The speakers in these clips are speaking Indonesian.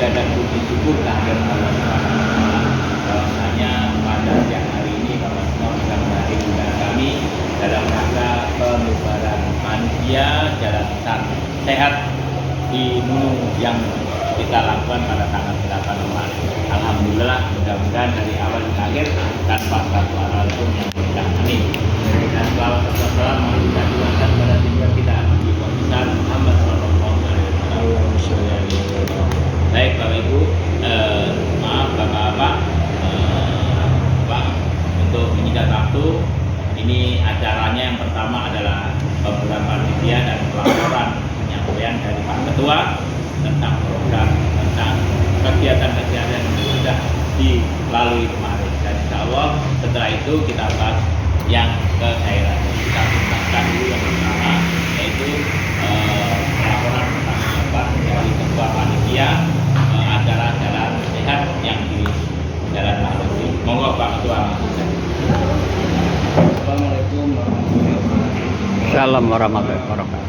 puja dan puji syukur kehadirat Allah Subhanahu wa taala. Bahwasanya pada siang hari ini Bapak semua bisa menghadiri undangan kami dalam rangka pembubaran panitia jalan sehat di Nunung yang kita lakukan pada tanggal 8 Maret. Alhamdulillah, mudah-mudahan dari awal hingga akhir tanpa satu hal pun yang tidak amin. Dan selawat serta salam mohon kita tujukan pada tujuan kita Nabi Muhammad Sallallahu Alaihi Wasallam. Baik Bapak Ibu, maaf Bapak-bapak, Pak, untuk menyingkat waktu, ini acaranya yang pertama adalah pembukaan panitia dan pelaporan penyampaian dari Pak Ketua tentang program, tentang kegiatan-kegiatan yang sudah dilalui kemarin. Dan insya Allah setelah itu kita bahas yang ke daerah. Kita tuntaskan dulu yang pertama, yaitu pelaporan pertama dari Ketua Panitia acara jalan sehat yang di Jalan Lalusi. Monggo Pak Ketua. Assalamualaikum warahmatullahi wabarakatuh. Salam warahmatullahi wabarakatuh.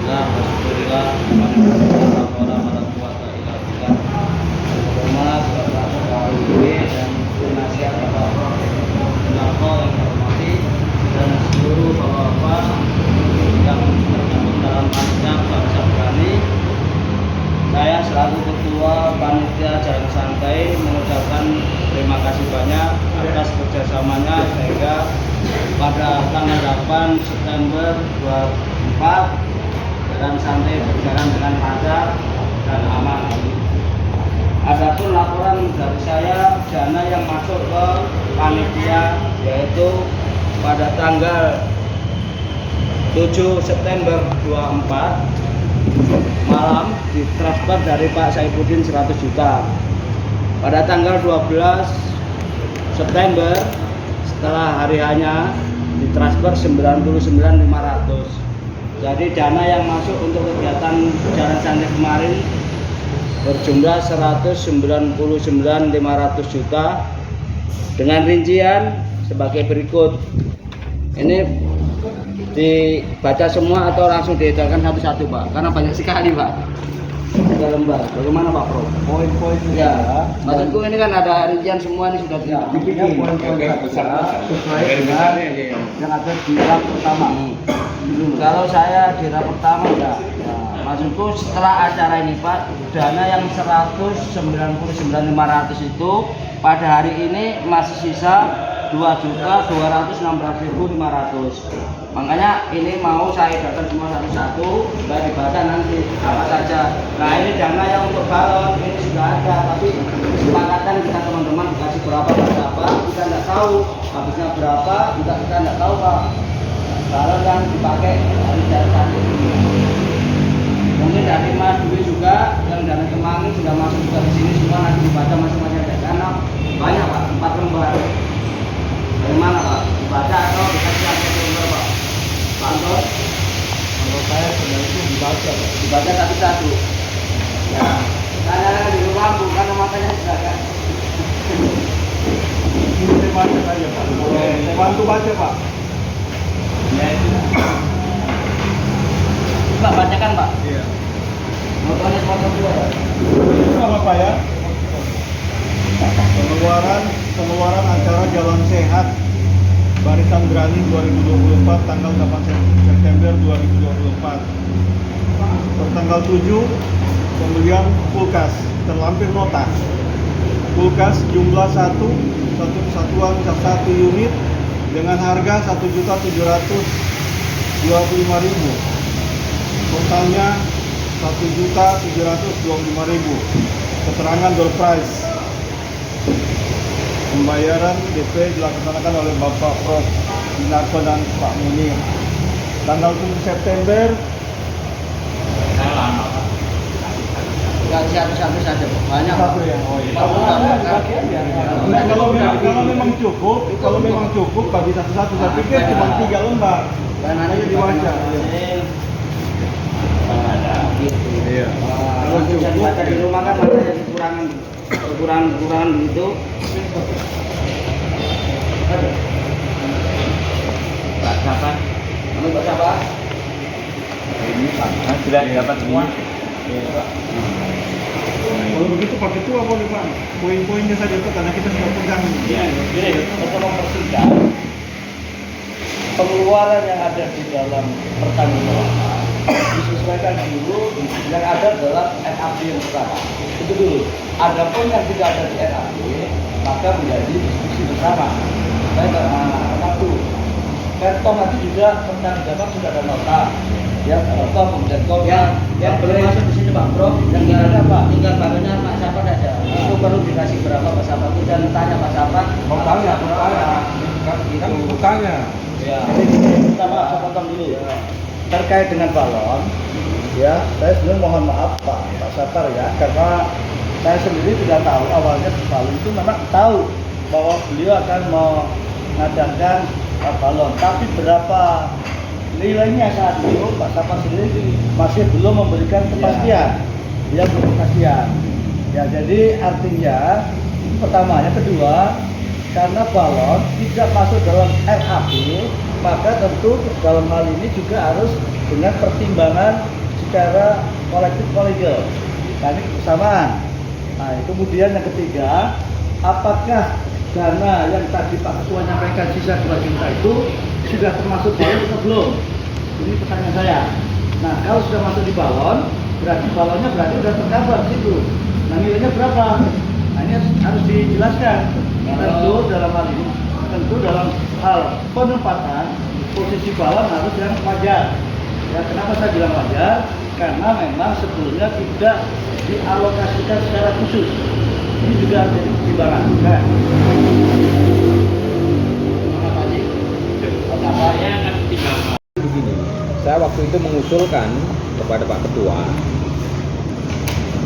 Alhamdulillah, hormat Bapak Ketua RW dan penasihat Bapak Prof. Sunarko yang hormati dan seluruh bapak-bapak yang tergabung dalam panitia bangsa berani. Saya selaku Ketua Panitia Jalan Santai mengucapkan terima kasih banyak atas kerjasamanya sehingga pada tanggal 8 September 2024 Jalan Santai berjalan dengan lancar dan aman. Adapun laporan dari saya, dana yang masuk ke panitia yaitu pada tanggal 7 September 24 malam ditransfer dari Pak Saifuddin 100 juta. Pada tanggal 12 September setelah hari hanya ditransfer 99.500. Jadi dana yang masuk untuk kegiatan Jalan Santai kemarin berjumlah 199.500 juta dengan rincian sebagai berikut. Ini dibaca semua atau langsung diedarkan satu-satu Pak? Karena banyak sekali Pak. Tiga lembar. Bagaimana Pak Pro? Poin-poin Ya, maksudku ini kan ada rincian semua ini sudah dibikin poin-poin sesuai dengan yang ada di rak pertama. Kalau saya di rak pertama enggak. Nah, maksudku setelah acara ini Pak, dana yang 199.500 itu pada hari ini masih sisa 2.216.500. Makanya ini mau saya datang semua satu-satu supaya dibaca nanti apa saja. Nah ini dana yang untuk balon ini sudah ada, tapi kesepakatan kita teman-teman dikasih berapa kita nggak tahu habisnya berapa, kita nggak tahu Pak. Balon yang dipakai dari Jalan Santai ini. Mungkin dari Mas Dwi juga yang dana Kemangi sudah masuk juga di sini semua nanti dibaca masing-masing ada karena banyak Pak, 4 lembar. Bagaimana Pak? Dibaca atau dikasih aja lembar Pak? Pak Anton? Menurut saya sebenarnya itu dibaca. Dibaca satu-satu. Ya, karena di rumah bukan matanya sudah kan. Ini saya baca saja Pak. Saya bantu baca Pak. Ya itu. Pak bacakan Pak. Iya. Motornya sponsor dua ya. Ini apa Pak ya? Pengeluaran acara Jalan Sehat Barisan Berani 2024 tanggal 8 September 2024. Pertanggal 7 pembelian kulkas terlampir nota. Kulkas jumlah satu satuan 1 unit dengan harga 1.725.000. Totalnya 1.725.000. Keterangan door prize. Pembayaran DP dilaksanakan oleh Bapak Prof. Sunarko dan Pak Munir. Tanggal 7 September. Enggak satu-satu saja Pak. Banyak Pak. Satu ya. Oh iya. Nah, Kalau memang cukup bagi satu-satu. Saya pikir cuma 3 lembar. Dan nanti dibaca. Iya. Kalau bisa dibaca di rumah kan ada kekurangan gitu. Pak siapa? Kamu Pak siapa? Ini Pak. Sudah dapat semua? Iya. Kalau begitu Pak Ketua boleh Pak, poin-poinnya saja itu karena kita sudah pegang. Ya, gini, untuk mempersingkat, pengeluaran yang ada di dalam pertanggungjawaban disesuaikan dulu yang ada dalam NAP yang pertama. Itu dulu. Adapun yang tidak ada di NAP, maka menjadi diskusi bersama. Baik, satu. Toh nanti juga tentang jawab sudah ada nota. Ya, nota kemudian yang belum masuk di sini Pak Prof, yang Tinggal ada, Pak. tinggal bangunnya Pak Sapat aja. Itu perlu dikasih berapa Pak Sapat itu dan tanya Pak Sapat. Bertanya. Gitu. Bertanya. Ya, pertama saya potong dulu. Terkait dengan balon, ya, saya sebenarnya mohon maaf Pak Sapar ya, karena saya sendiri tidak tahu awalnya balon itu memang tahu bahwa beliau akan mengadakan balon, tapi berapa nilainya saat itu Pak Sapar sendiri masih belum memberikan kepastian, dia belum kepastian. Ya, jadi artinya pertama, yang kedua, karena balon tidak masuk dalam RAP, maka tentu dalam hal ini juga harus dengan pertimbangan secara kolektif kolegial. Nah, ini kesamaan. Nah, kemudian yang ketiga, apakah dana yang tadi Pak Ketua nyampaikan sisa 2 juta itu sudah termasuk balon atau belum? Ini pertanyaan saya. Nah, kalau sudah masuk di balon, berarti balonnya berarti sudah tercover di situ. Nah, nilainya berapa? Nah, ini harus dijelaskan. Tentu dalam hal ini, tentu dalam hal penempatan posisi balon harus yang wajar. Ya, kenapa saya bilang wajar? Karena memang sebelumnya tidak dialokasikan secara khusus. Ini juga harus jadi pertimbangan. Nah, Saya akan tinggal Begini, saya waktu itu mengusulkan kepada Pak Ketua,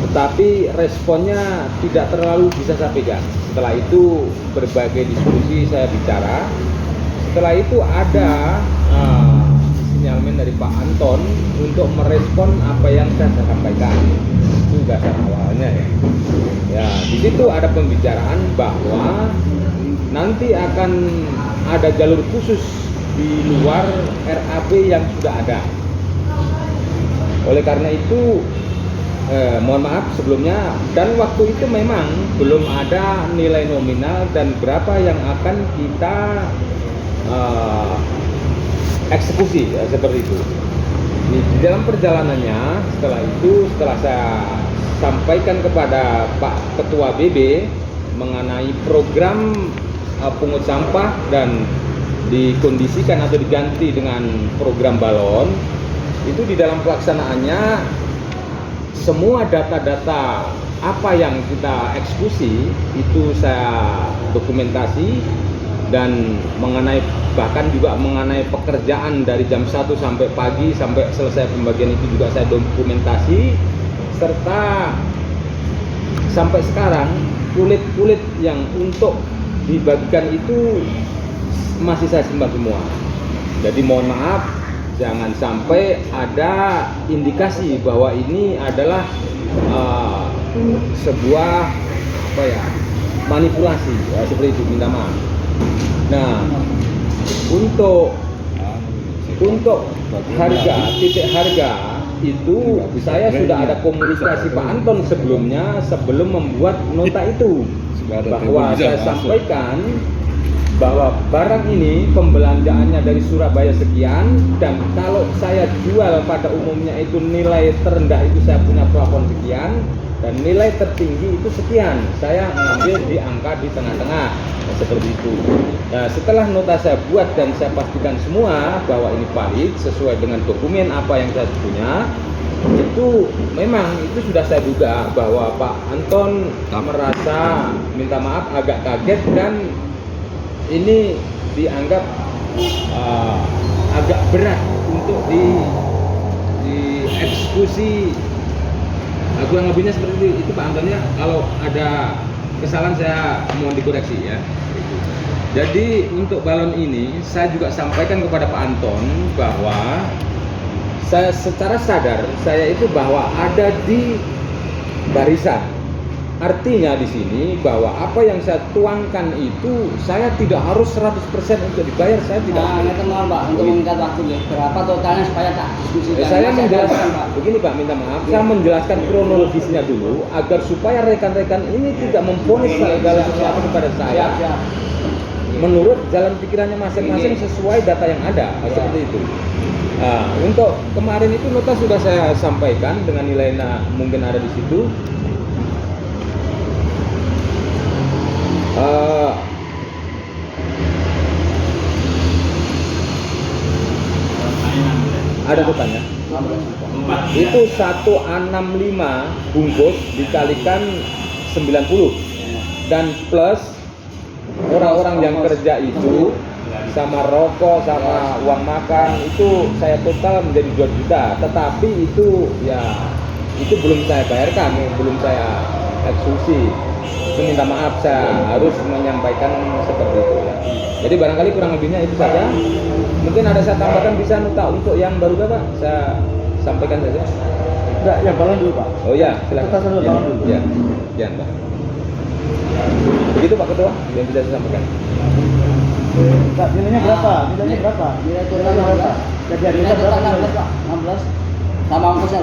tetapi responnya tidak terlalu bisa saya pegang. Setelah itu berbagai diskusi saya bicara. Setelah itu ada sinyalmen dari Pak Anton untuk merespon apa yang saya sampaikan. Itu dasar awalnya ya. Ya, di situ ada pembicaraan bahwa nanti akan ada jalur khusus di luar RAP yang sudah ada. Oleh karena itu, mohon maaf sebelumnya, dan waktu itu memang belum ada nilai nominal dan berapa yang akan kita eksekusi, ya, seperti itu. Di dalam perjalanannya, setelah saya sampaikan kepada Pak Ketua BB mengenai program pungut sampah dan dikondisikan atau diganti dengan program balon, itu di dalam pelaksanaannya semua data-data apa yang kita eksekusi itu saya dokumentasi, dan bahkan juga mengenai pekerjaan dari jam 1 sampai pagi sampai selesai pembagian itu juga saya dokumentasi, serta sampai sekarang kulit-kulit yang untuk dibagikan itu masih saya simpan semua. Jadi mohon maaf, jangan sampai ada indikasi bahwa ini adalah sebuah manipulasi, ya, seperti itu, minta maaf. Nah, untuk titik harga itu saya sudah ada komunikasi Pak Anton sebelumnya sebelum membuat nota itu, bahwa saya sampaikan bahwa barang ini pembelanjaannya dari Surabaya sekian, dan kalau saya jual pada umumnya itu nilai terendah itu saya punya plafon sekian, dan nilai tertinggi itu sekian, saya mengambil di angka di tengah-tengah, seperti itu. Nah, setelah nota saya buat dan saya pastikan semua bahwa ini valid sesuai dengan dokumen apa yang saya punya, itu memang itu sudah saya duga bahwa Pak Anton merasa minta maaf agak kaget, dan ini dianggap agak berat untuk dieksekusi. Kurang lebihnya seperti itu Pak Antonnya. Kalau ada kesalahan saya mohon dikoreksi ya. Jadi untuk balon ini saya juga sampaikan kepada Pak Anton bahwa saya secara sadar saya itu bahwa ada di barisan Artinya di sini bahwa apa yang saya tuangkan itu saya tidak harus 100% untuk dibayar, saya tidak. Nah, ini mohon Pak untuk mengikat waktu ya. Berapa totalnya supaya tak diskusikan. Saya Mas, menjelaskan Pak. begini Pak, minta maaf. Saya menjelaskan kronologisnya dulu agar supaya rekan-rekan ini tidak memvonis segala sesuatu kepada saya. Siap. Menurut jalan pikirannya masing-masing sesuai data yang ada, seperti itu. Nah, untuk kemarin itu nota sudah saya sampaikan dengan nilai mungkin ada di situ. Ada totalnya. Itu 165 bungkus dikalikan 90 dan plus orang-orang yang kerja itu sama rokok sama uang makan itu saya total menjadi 2 juta, tetapi itu ya itu belum saya bayarkan, belum saya eksekusi. Itu minta maaf, saya harus menyampaikan seperti itu ya. Jadi barangkali kurang lebihnya itu saja. Mungkin ada saya tambahkan bisa nota untuk yang baru Pak, saya sampaikan saja. Enggak, yang balon dulu Pak. Oh ya, silakan. Kita dulu, balon dulu. Ya, ya Pak. Begitu Pak Ketua yang bisa saya sampaikan. Enggak, nilainya berapa? Nilainya berapa? Nilai Nilainya berapa? Kejadiannya Nilai total berapa? 16 Pak. 16 sama ongkosnya.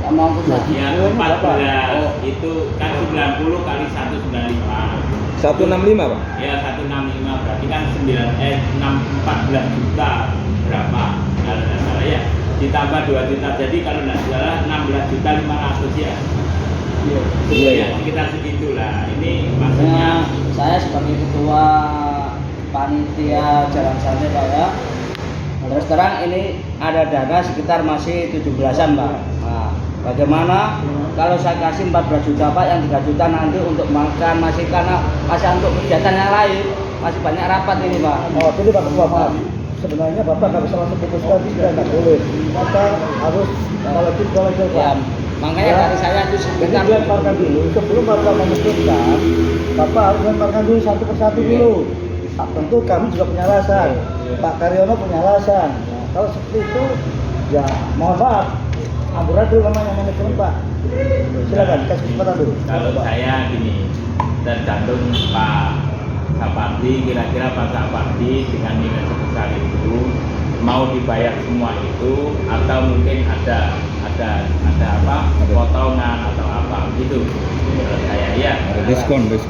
Sama ongkosnya. Ya, 14 itu kan 90 kali 195. 165 Pak. Ya 165 berarti kan 14 juta berapa kalau tidak salah ya, ditambah 2 juta, jadi kalau tidak salah 16 juta 500 ya. Iya, Ya sekitar segitulah. Ini maksudnya Saya sebagai ketua panitia Jalan Santai Pak ya. Terus terang ini ada dana sekitar masih 17-an Pak. Nah, bagaimana kalau saya kasih 14 juta Pak, yang 3 juta nanti untuk makan, masih karena masih untuk kegiatan yang lain, masih banyak rapat ini Pak. Oh, jadi Pak Ketua, maaf. Sebenarnya Bapak nggak bisa langsung putuskan, tidak boleh. Kita harus kolektif Ya, Pak. makanya dari saya itu Jadi sebentar dilemparkan dulu, sebelum Bapak memutuskan, Bapak harus lemparkan dulu satu persatu dulu. Nah, tentu kami juga punya alasan, Pak Karyono punya alasan. Nah, kalau seperti itu, ya mohon maaf, amburan dulu namanya manajemen Pak. Silakan, kasih kesempatan dulu. kalau Pak. saya gini, tergantung Pak Sapardi, kira-kira Pak Sapardi dengan nilai sebesar itu mau dibayar semua itu atau mungkin ada apa potongan atau apa gitu. Menurut saya ya. Diskon. Ya,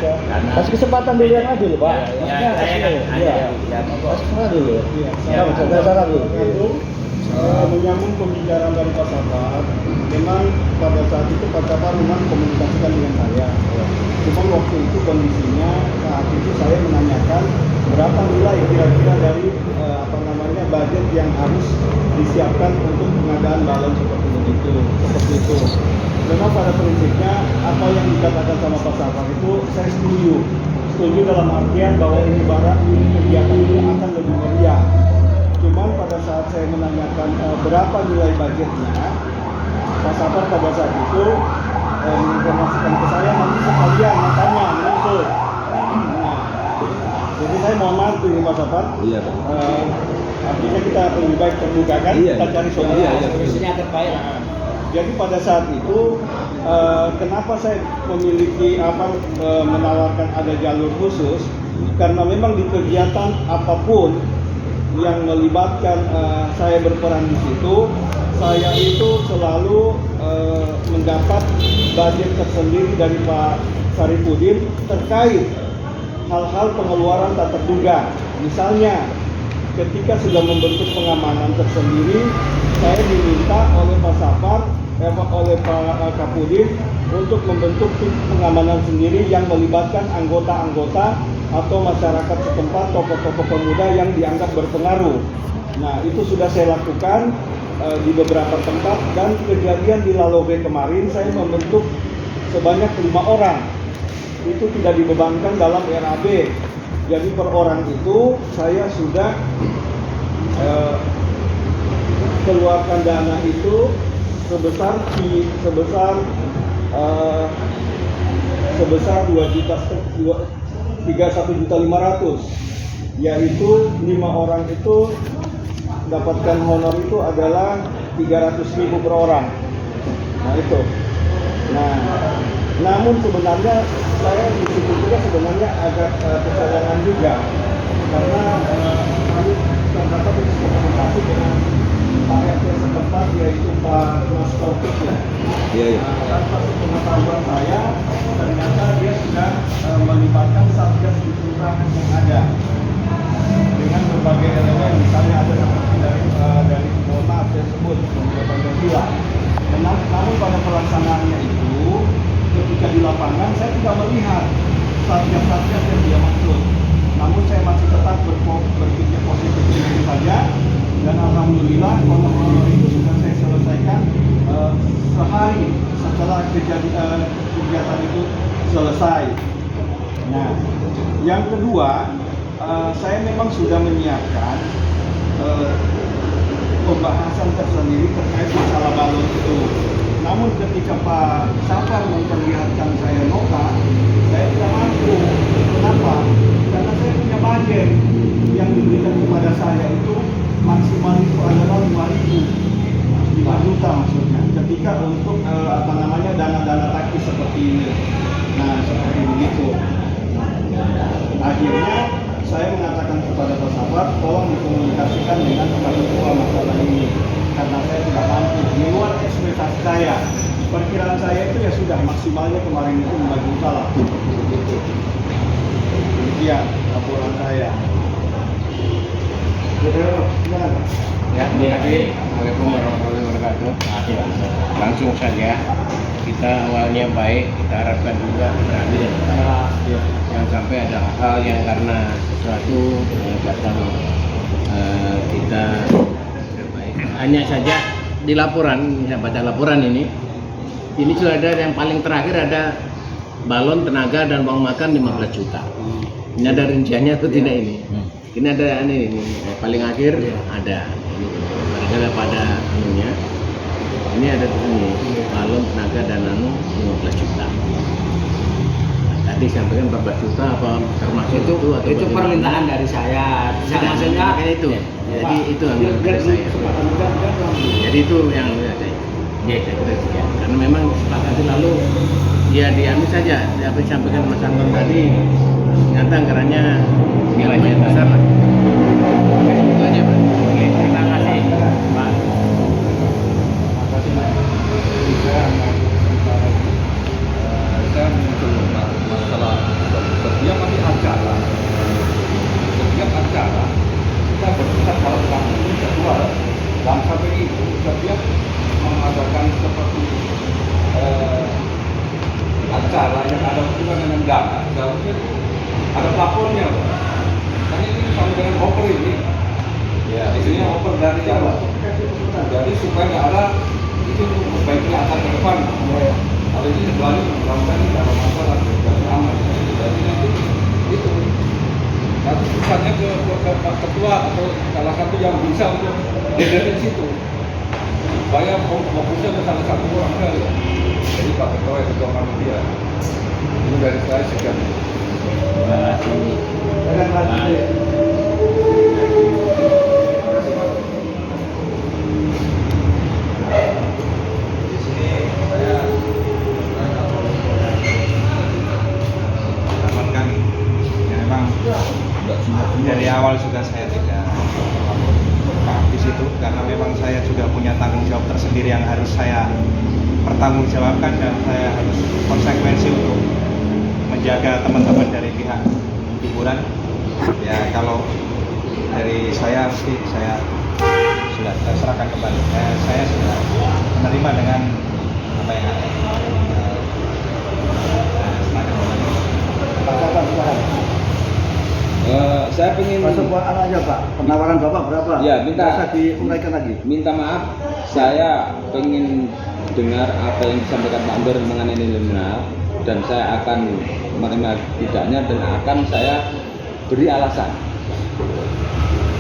karena Kasih kesempatan dulu yang adil Pak. ya, saya kan Iya. hanya Kasih kesempatan dulu. Ya, Saya saran dulu. Menyambung pembicaraan dari Pak Sapar, memang pada saat itu Pak Sapar memang komunikasikan dengan saya. Cuma waktu itu kondisinya saat itu saya menanyakan berapa nilai kira-kira dari budget yang harus disiapkan untuk pengadaan balon seperti itu. Memang pada prinsipnya apa yang dikatakan sama Pak Sapar itu saya setuju dalam artian bahwa ini barang ini kegiatan ini akan lebih meriah. Cuman pada saat saya menanyakan berapa nilai budgetnya, Pak Sapar pada saat itu menginformasikan ke saya nanti sekalian makanya menyusul. Nah, jadi saya mohon maaf ini Pak Sapar. Iya Pak. Artinya kita lebih baik terbuka kan, Iya, kita cari solusi. iya. solusinya terbaik. Jadi pada saat itu kenapa saya memiliki menawarkan ada jalur khusus, karena memang di kegiatan apapun yang melibatkan saya berperan di situ, saya itu selalu mendapat budget tersendiri dari Pak Saripudin terkait hal-hal pengeluaran tak terduga. Misalnya ketika sudah membentuk pengamanan tersendiri, saya diminta oleh Pak Sapar, oleh Pak Kapudin untuk membentuk tim pengamanan sendiri yang melibatkan anggota-anggota atau masyarakat setempat, tokoh-tokoh pemuda yang dianggap berpengaruh. Nah, itu sudah saya lakukan di beberapa tempat, dan kejadian di Lalobe kemarin saya membentuk sebanyak 5 orang. Itu tidak dibebankan dalam RAB. Jadi per orang itu saya sudah keluarkan dana itu sebesar 31.500.000, yaitu 5 orang itu dapatkan honor itu adalah 300.000 per orang. Nah itu Nah, namun sebenarnya saya di situ juga sebenarnya agak kecolongan juga karena kami terdapat komunikasi dengan Pak RT setempat yaitu Pak Mas Taufik ya. Iya, iya. Tanpa sepengetahuan saya, ternyata dia sudah melibatkan satgas di kelurahan yang ada dengan berbagai elemen, misalnya ada seperti dari mohon maaf saya sebut Pancasila. Namun pada pelaksanaannya itu, ketika di lapangan saya tidak melihat satgas-satgas yang dia maksud. Namun saya masih tetap berpikir positif ini saja, dan alhamdulillah komitmen itu sudah saya selesaikan sehari setelah kegiatan itu selesai. Nah, yang kedua, saya memang sudah menyiapkan pembahasan tersendiri terkait masalah balon itu. Namun ketika Pak Sapar memperlihatkan saya nota, saya tidak mampu. Kenapa? Karena saya punya budget yang diberikan kepada saya itu maksimal itu adalah 5 juta maksudnya. Ketika untuk dana-dana taktis seperti ini. Nah, seperti begitu. Akhirnya saya mengatakan kepada Pak Sabar, tolong dikomunikasikan dengan Pak Ketua masalah ini karena saya tidak mampu di luar ekspektasi saya. Perkiraan saya itu ya sudah maksimalnya kemarin itu 5 juta lah. Demikian laporan saya. Ya, Assalamualaikum warahmatullahi wabarakatuh. Langsung saja, kita awalnya baik, kita harapkan juga berakhir. Jangan sampai ada hal yang karena sesuatu datang kita terbaik. Hanya saja di laporan, saya baca laporan ini sudah ada yang paling terakhir ada balon tenaga dan uang makan 15 juta. Ini ada rinciannya atau tidak ini? Ini ada ini paling akhir ada ini ada pada anunya. Ini ada ini balon tenaga dan 15 juta. Tadi sampaikan 14 juta apa termasuk itu atau itu bagaimana? permintaan dari saya. Maksudnya itu. Jadi itu yang dari saya. Jadi itu yang saya. Ya, saya kira sekian. Karena memang sepakati lalu ya diambil saja. Apa yang disampaikan Mas Anton tadi, ternyata anggarannya nilainya besar lah. Itu aja, Pak. Oke, terima kasih, Pak. Saya muncul masalah setiap kali acara kita kalau ini keluar dan sampai itu setiap mengadakan seperti acara yang ada hubungan dengan dana seharusnya ada pelapornya, kan ini sama dengan oper ini ya isinya oper dari awal, jadi supaya nggak ada itu memperbaiki acara ke depan. Kalau ini sebalik melakukan ini ada masalah jadi aman, jadi nanti itu nanti pesannya ke Pak Ketua atau salah satu yang bisa untuk dari situ supaya fokusnya ke salah satu orang saja. Jadi Pak Ketua yang ketua panitia itu dari saya sekian. Terima kasih. Di sini saya amankan ya memang dari awal sudah saya tidak di situ karena memang saya juga punya tanggung jawab tersendiri yang harus saya pertanggungjawabkan dan saya harus konsekuensi untuk menjaga teman-teman dari pihak hiburan. Ya kalau dari saya mesti saya sudah serahkan kembali. Saya sudah menerima dengan apa yang ada. Pak Sabar, silakan. Saya ingin Masuk buat aja Pak, penawaran Bapak berapa? Ya, minta- Bisa diuraikan lagi. minta maaf, saya ingin dengar apa yang disampaikan Pak Amber mengenai nilai nominal dan saya akan menerima tidaknya dan akan saya beri alasan.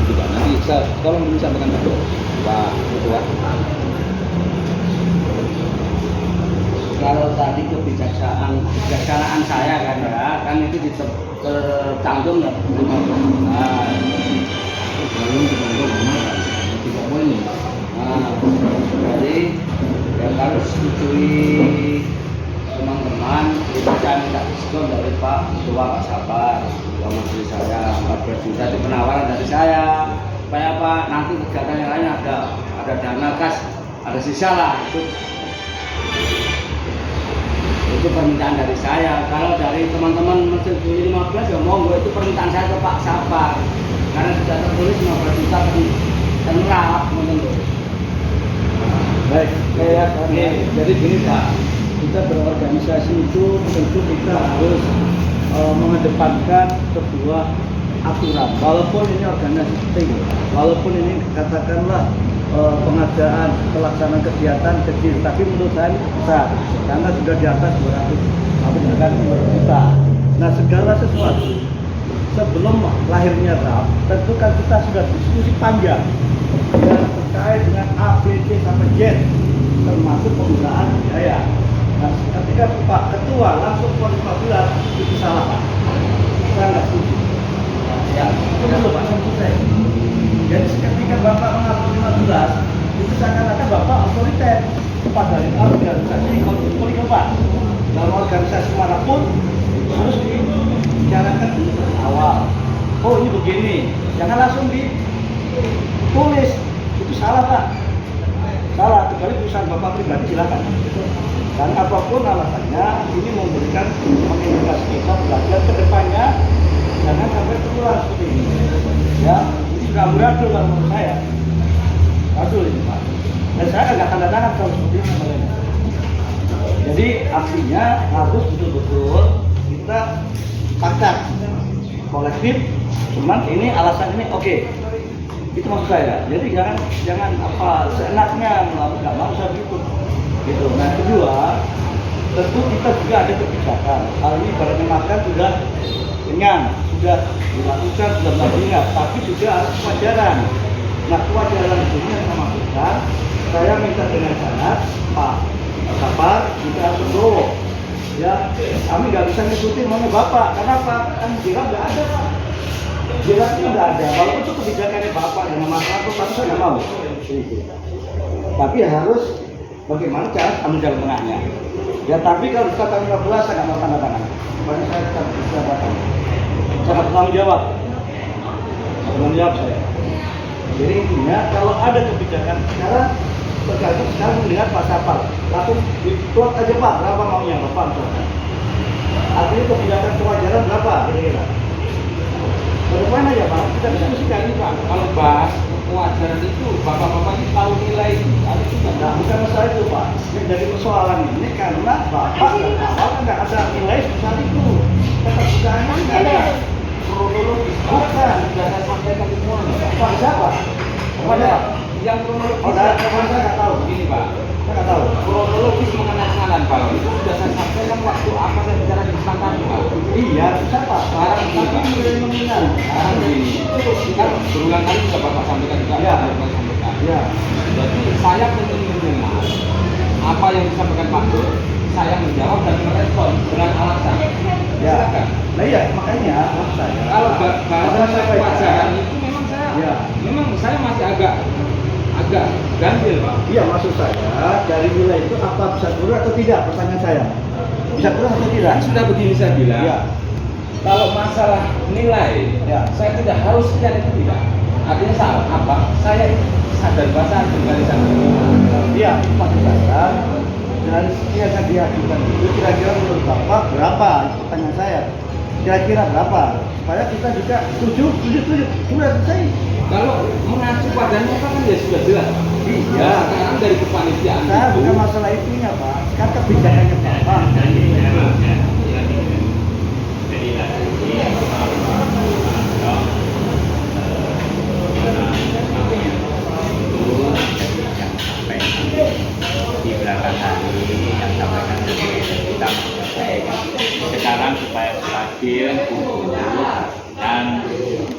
Tidak, nanti saya tolong disampaikan dulu Pak Ketua. Kalau tadi kebijaksanaan saya kan itu tercantum ya. Nah, Belum kita tidak boleh. jadi ya kalau setujui Itu saya minta diskon dari Pak Ketua Pak Sabar, Ketua Majelis saya 14 juta itu penawaran dari saya. Supaya apa? Nanti kegiatan yang lain ada dana kas, ada sisa lah itu permintaan dari saya. Kalau dari teman-teman Masjid 15 ya monggo, itu permintaan saya ke Pak Sabar karena sudah tertulis 15 juta ternerap teman-teman. Baik, jadi gini Pak, kita berorganisasi itu tentu kita harus mengedepankan sebuah aturan. Walaupun ini organisasi penting, walaupun ini katakanlah pengadaan pelaksanaan kegiatan kecil, tapi menurut saya ini besar karena sudah di atas 200 juta. Nah, segala sesuatu sebelum lahirnya RAP, tentu kan kita sudah diskusi panjang yang terkait dengan A, B, C sampai Z, termasuk penggunaan biaya. Nah, ketika Pak Ketua langsung PON 15 itu salah Pak, saya nggak setuju. Ya, itu dulu Pak saya. Jadi ketika Bapak mengatur 15 itu seakan-akan Bapak otoriter kepada organisasi politik Pak. Dalam organisasi manapun harus dibicarakan dulu dari awal. Oh ini begini, jangan langsung ditulis. Itu salah Pak. Salah, kecuali perusahaan Bapak pribadi silakan. Dan apapun alasannya, ini memberikan mengedukasi kita belajar ke depannya, jangan sampai terulang seperti ini. Ya, ini sudah beradul kalau menurut saya. Adul ini Pak. Dan saya agak tanda tangan kalau seperti ini namanya. Jadi artinya harus betul-betul kita sepakat kolektif. Cuman ini alasan ini oke. Itu maksud saya. Jadi jangan apa seenaknya nggak mau saya begitu. Gitu. Nah kedua, tentu kita juga ada kebijakan. Hal ini barangnya makan sudah kenyang, sudah dilakukan, sudah melakukan, tapi juga harus kewajaran. Nah kewajaran ini yang saya maksudkan, saya minta dengan syarat Pak Sabar kita harus berdoa. Ya, kami nggak bisa ngikutin maunya Bapak, karena Pak kan jiran nggak ada Pak. Jirannya nggak ada, walaupun itu kebijakannya Bapak dengan masyarakat, tapi saya nggak mau. Tapi harus bagaimana cara ambil jalan tengahnya. Ya tapi kalau kita tanggal 15 saya nggak mau tanda tangan. Banyak saya tetap bisa datang. Sangat bertanggung jawab. Bertanggung jawab saya. Jadi intinya kalau ada kebijakan sekarang tergantung sekarang melihat Pak Sapar. Langsung dituat aja Pak, berapa maunya Bapak? Artinya kebijakan kewajaran berapa kira-kira? Berdepan aja Pak, kita diskusikan ini Pak. Kalau bahas kewajaran itu, bapak-bapak ini tahu nilai ada juga. Nah, bukan masalah itu Pak. Yang jadi persoalan ini karena Bapak dari awal nggak ada nilai sebesar itu. Keterbukaannya nggak ada. Kronologis bukan. Sudah saya sampaikan semua. Pak siapa? Kepada Yang kronologis. Oh, saya nggak tahu. Begini Pak, Saya nggak tahu. kronologis mengenai salan Pak, itu sudah saya sampaikan waktu apa saya bicara di pesantren Pak. Iya, siapa? Sekarang begini Pak. Sekarang Sekarang begini, kan berulang kali sudah Bapak sampaikan juga. Ya. Bapak sampaikan. Ya. Jadi saya ingin mendengar apa yang disampaikan Pak Dur, saya menjawab dan merespon dengan alasan. Ya. Silakan. Nah iya, makanya maksud saya. Kalau bahasa kewajaran itu Ya. memang saya masih agak ganjil Pak. Iya, maksud saya dari nilai itu apa bisa turun atau tidak? Pertanyaan saya. Bisa turun atau tidak? Kan sudah begini saya bilang. Ya. Kalau masalah nilai, Ya. saya tidak harus sekian itu tidak. Artinya salah apa? Saya sadar bahasa kembali sana. Iya, maksud saya dari sekian yang diajukan itu kira-kira menurut Bapak berapa? Itu pertanyaan saya. Kira-kira berapa? Supaya kita juga setuju, sudah selesai. Kalau mengacu pada nota kan ya sudah jelas. Iya. Ya, sekarang dari kepanitiaan Saya itu, bukan masalah itunya Pak, kan kebijakannya Bapak. Jadi lagi sampai di belakang hari yang sampaikan kita sekarang supaya stabil, kumpul dan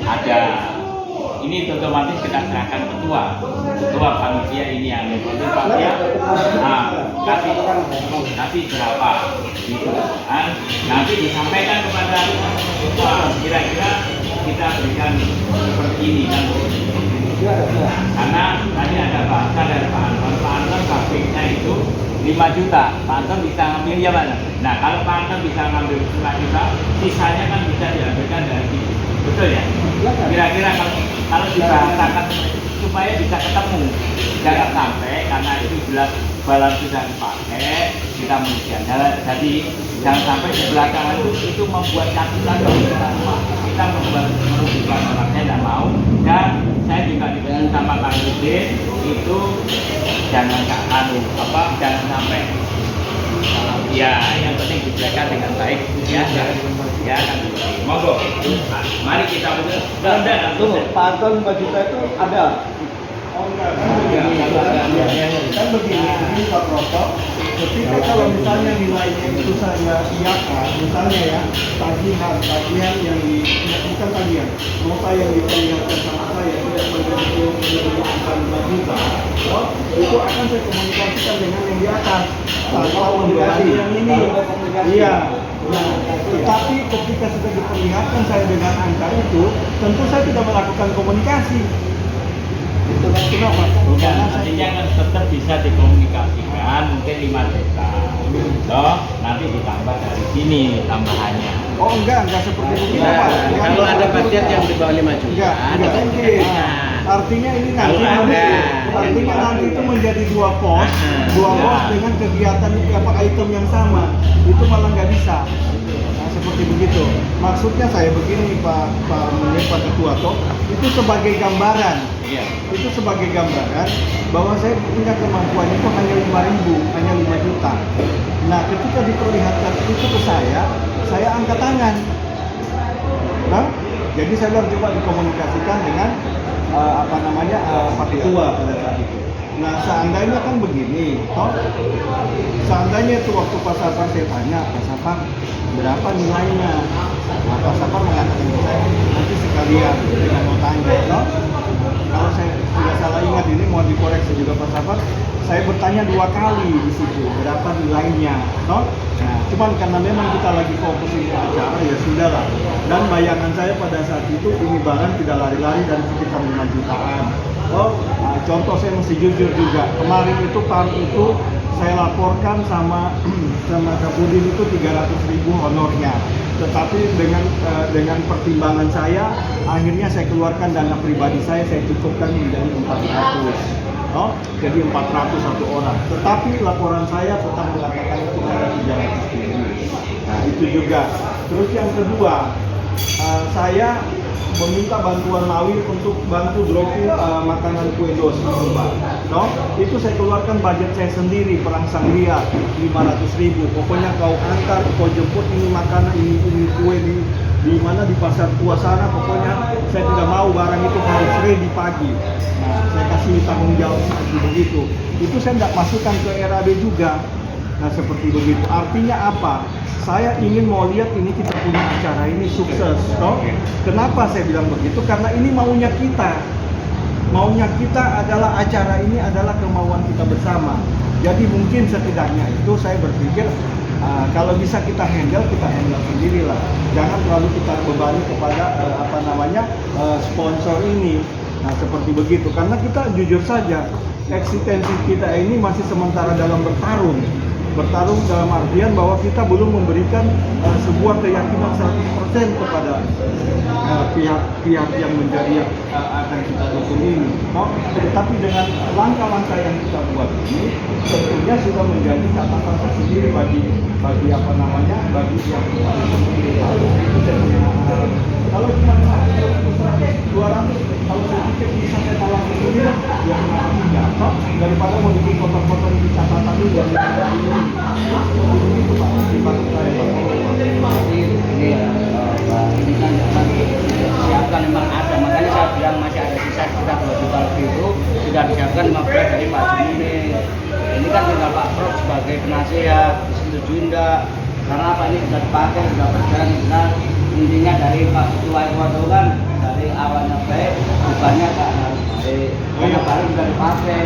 ada ini otomatis kita serahkan ketua panitia ini yang panitia kasih berapa gitu kan, nanti disampaikan kepada ketua kira-kira kita berikan seperti ini kan, karena tadi ada bahasa dari Pak Anton grafiknya itu 5 juta, Pak Anton bisa ngambil ya mana? Nah kalau Pak Anton bisa ngambil 5 juta, sisanya kan bisa diambilkan dari sini. Betul ya? Kira-kira kalau dibahasakan supaya bisa ketemu, jangan sampai karena itu jelas balon sudah dipakai kita kemudian. Jadi jangan sampai di belakang itu membuat kesulitan bagi kita membuat merugikan orang, saya tidak mau. Dan saya juga dibilang sama Kang Rudin itu jangan jangan sampai ya yang penting dijaga dengan baik ya kan monggo mari kita Tunggu, Pak Anton 5 juta itu ada. Oh enggak, Kan begini Pak Proto, ketika kalau misalnya nilainya itu saya iakan, misalnya ya tagihan yang bukan tagihan, nota yang diperlihatkan sama saya tidak menjadi 5 juta, itu akan saya komunikasikan dengan yang di atas. Kalau komunikasi yang ini, iya. Nah, tetapi ketika sudah diperlihatkan saya dengan angka itu, tentu saya tidak melakukan komunikasi. Itu kan kenapa? bukan artinya kan tetap bisa dikomunikasikan mungkin 5 juta toh nanti ditambah dari sini tambahannya. Oh enggak seperti begitu Nah, Pak. Kalau ada budget yang di bawah 5 juta, Enggak mungkin. Artinya ini nanti Kalau ada artinya nanti itu menjadi dua pos Nah. dengan kegiatan item yang sama. Itu malah nggak bisa. Nah, seperti begitu. Maksudnya saya begini Pak Ketua toh, itu sebagai gambaran. Iya. Itu sebagai gambaran bahwa saya punya kemampuan itu hanya 5.000, hanya 5 juta. Nah, ketika diperlihatkan itu ke saya angkat tangan. Nah, jadi saya baru coba dikomunikasikan dengan Pak Ketua pada saat itu. Nah, seandainya kan begini, toh, seandainya itu waktu Pak Sapar saya tanya, Pak Sapar berapa nilainya? Nah, Pak Sapar mengatakan ke saya, nanti sekalian dengan notanya, toh. Kalau saya tidak salah ingat ini mau dikoreksi juga Pak Sapar, saya bertanya 2 kali di situ berapa nilainya, toh. Nah, cuman karena memang kita lagi fokusin ke acara ya sudahlah. Dan bayangan saya pada saat itu ini barang tidak lari-lari dan sekitar 5 jutaan. Oh, nah, contoh saya mesti jujur juga. Kemarin itu tahun itu saya laporkan sama Kapudin itu 300.000 honornya. Tetapi dengan pertimbangan saya, akhirnya saya keluarkan dana pribadi saya cukupkan menjadi 400. Oh, jadi 400 satu orang. Tetapi laporan saya tetap mengatakan itu ada 300.000. Nah, itu juga. Terus yang kedua, saya meminta bantuan Mawir untuk bantu dropping makanan kue dos Pak. No? Itu saya keluarkan budget saya sendiri perangsang dia 500.000. Pokoknya kau antar, kau jemput ini makanan, ini kue di mana di pasar tua sana. Pokoknya saya tidak mau barang itu harus ready pagi. Nah, saya kasih tanggung jawab seperti begitu. Itu saya tidak masukkan ke RAB juga. Nah, seperti begitu. Artinya apa? Saya ingin mau lihat ini kita punya acara ini sukses, toh. Kenapa saya bilang begitu? Karena ini maunya kita. Maunya kita adalah acara ini adalah kemauan kita bersama. Jadi mungkin setidaknya itu saya berpikir kalau bisa kita handle sendirilah. Jangan terlalu kita bebani kepada sponsor ini. Nah, seperti begitu. Karena kita jujur saja, eksistensi kita ini masih sementara dalam bertarung dalam artian bahwa kita belum memberikan sebuah keyakinan 100% kepada pihak yang menjadi akan kita dukung ini. Tetapi dengan langkah-langkah yang kita buat ini tentunya sudah menjadi catatan tersendiri bagi pihak kita sendiri. Kalau cuma 200, kalau saya pikir bisa saya tolong sendiri, ya kenapa tidak? Daripada mau bikin foto-foto di catatan dulu yang begitu Pak, dibantu saya Pak. Jadi ini ya, ini kan memang disiapkan memang ada, makanya saya bilang masih ada sisa sekitar 2 juta lebih itu sudah disiapkan 15 dari Pak Jumini. Ini kan tinggal Pak Prof sebagai penasihat, disetujui enggak? Karena apa ini sudah dipakai, sudah berjalan, sudah intinya dari Pak Ketua itu kan dari awalnya baik, bukannya tak harus baik. Karena baru sudah dipakai.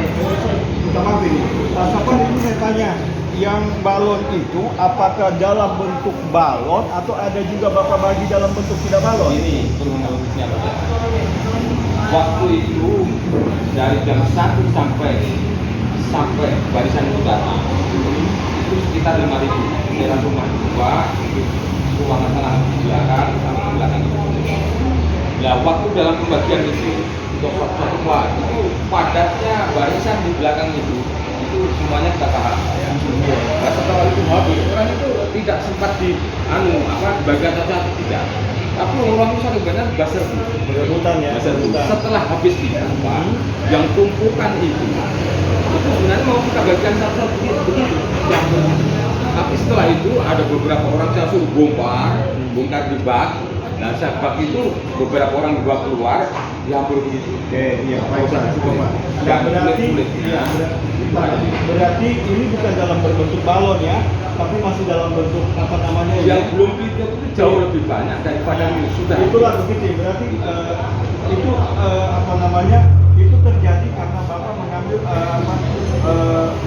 Minta maaf ini, Pak Sapar ini saya tanya, yang balon itu apakah dalam bentuk balon atau ada juga Bapak bagi dalam bentuk tidak balon? Ini kronologisnya Pak. Waktu itu dari jam 1 sampai barisan itu datang, itu sekitar sekitar 5.000. Daerah rumah 2, itu ruangan tengah di belakang, sama di belakang itu. Nah, waktu dalam pembagian itu untuk satu kelas itu padatnya barisan di belakang itu semuanya kita paham. Ya. Nah, setelah itu habis, orang itu tidak sempat dibagian saja tidak. Tapi orang itu satu benar basar Berebutan ya. setelah habis ditambah yang tumpukan itu sebenarnya mau kita bagian satu-satu begitu. Tapi setelah itu ada beberapa orang saya suruh bongkar di bak. Nah, saat bak itu beberapa orang dibawa keluar, diambil begitu. Oke, iya, baik Pak. Cukup, Pak. Dan Berarti ini bukan dalam berbentuk balon ya, tapi masih dalam bentuk apa namanya? yang belum itu jauh lebih banyak daripada yang sudah. Itulah begitu. Berarti itu apa namanya? Itu terjadi karena Bapak mengambil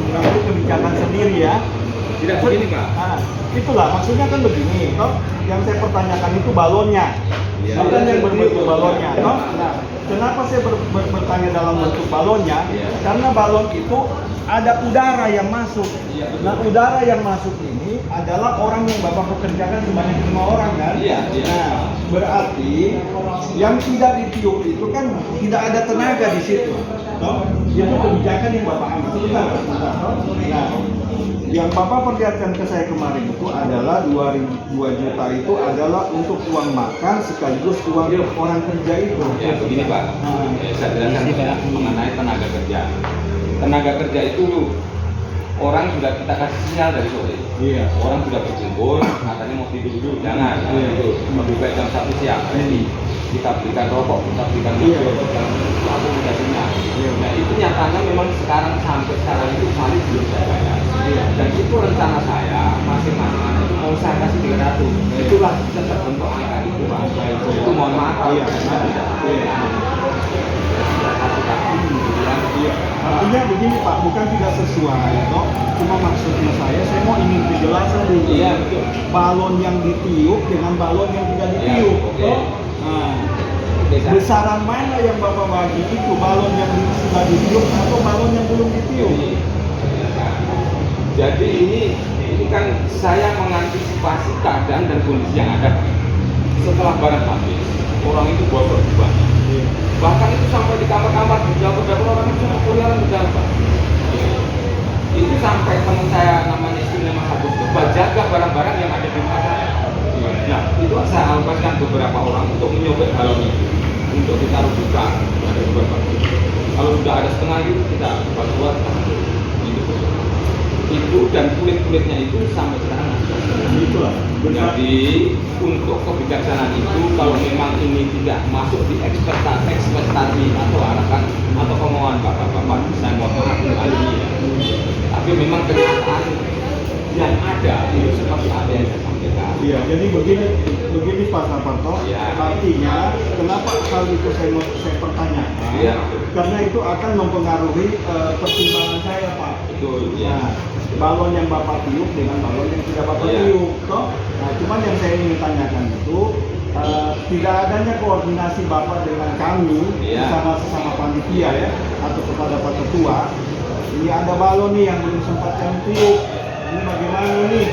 mengambil kebijakan sendiri ya. Tidak begini, Pak. Nah, itulah maksudnya kan begini, toh yang saya pertanyakan itu balonnya, Iya. bukan yang berbentuk balonnya, toh. Nah, kenapa saya bertanya dalam bentuk balonnya? Iya. Karena balon itu ada udara yang masuk. Iya, betul. Nah, udara yang masuk ini adalah orang yang Bapak pekerjakan sebanyak 5 orang kan? Iya, iya. Nah, berarti yang tidak ditiup itu kan tidak ada tenaga di situ, toh. Itu kebijakan yang Bapak ambil. Sebentar, toh. Nah, yang Bapak perlihatkan ke saya kemarin itu adalah 2 juta itu adalah untuk uang makan sekaligus uang orang kerja itu. Ya begini Pak, saya jelaskan Pak, mengenai tenaga kerja. Tenaga kerja itu orang sudah kita kasih sinyal dari sore. Iya. Orang sudah berkumpul, katanya mau tidur dulu, jangan. Iya. Itu lebih baik jam 1 siang. Jadi kita berikan rokok, kita berikan Iya. hijau, lalu kita sinyal. Iya. Nah itu nyatanya memang sampai sekarang itu masih belum saya bayar. Iya. Dan itu rencana saya masing-masing anak itu mau saya kasih 300. Itulah tetap bentuk angka itu Pak. Itu mohon maaf kalau Iya. saya tidak Iya. Iya. Artinya begini Pak, bukan tidak sesuai, toh. Cuma maksudnya saya mau ingin kejelasan dulu. Iya, betul. Balon yang ditiup dengan balon yang tidak ditiup, Iya, oke. toh. Nah, besaran mana yang Bapak bagi itu? Balon yang sudah ditiup atau balon yang belum ditiup? Jadi ini kan saya mengantisipasi keadaan dan kondisi yang ada. Setelah barang habis, orang itu bocor banyak. Bahkan itu sampai di kamar-kamar di dapur orang itu kuliaran di dalam Pak. Itu sampai teman saya namanya istrinya Mas Agus itu jaga barang-barang yang ada di rumah saya. Nah itu saya alokasikan beberapa orang untuk menyobek balon itu, untuk ditaruh buka ada beberapa. Kalau sudah ada setengah itu kita buat itu dan kulit-kulitnya itu sampai sekarang Itulah. jadi untuk kebijaksanaan itu kalau memang ini tidak masuk di ekspektasi atau harapan atau kemauan bapak-bapak, saya mohon maaf kembali ya. Tapi memang kenyataan yang ada itu seperti apa yang saya sampaikan. Iya, jadi begini Pak Saparto. Iya. Artinya kenapa hal itu saya pertanyakan? Iya. Karena itu akan mempengaruhi pertimbangan saya Pak. Betul ya. Nah, balon yang Bapak tiup dengan balon yang tidak Bapak Iya. tiup, toh. Nah, cuman yang saya ingin tanyakan itu tidak adanya koordinasi Bapak dengan kami Iya. bersama sesama panitia ya atau kepada Pak Ketua. Ini ada balon nih yang belum sempat kami tiup. Ini bagaimana nih?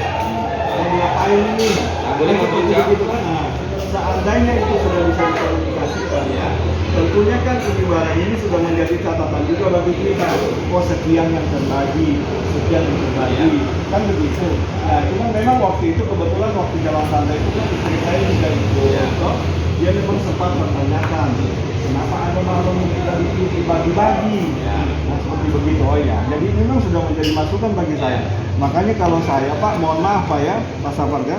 Mau diapain ini? Boleh ngomong, ya? Gitu kan? Nah, seandainya itu sudah bisa dikomunikasikan ya, tentunya kan ini barang ini sudah menjadi catatan juga bagi kita. Oh sekian yang terbagi, sekian yang terbagi, kan begitu. Nah, cuma memang waktu itu kebetulan waktu jalan santai itu kan istri saya juga itu, toh. Dia memang sempat menanyakan kenapa ada balon yang tidak dibagi-bagi. Nah, seperti begitu. Oh ya, jadi memang sudah menjadi masukan bagi saya. Makanya kalau saya Pak, mohon maaf Pak ya, Pak Safar ya,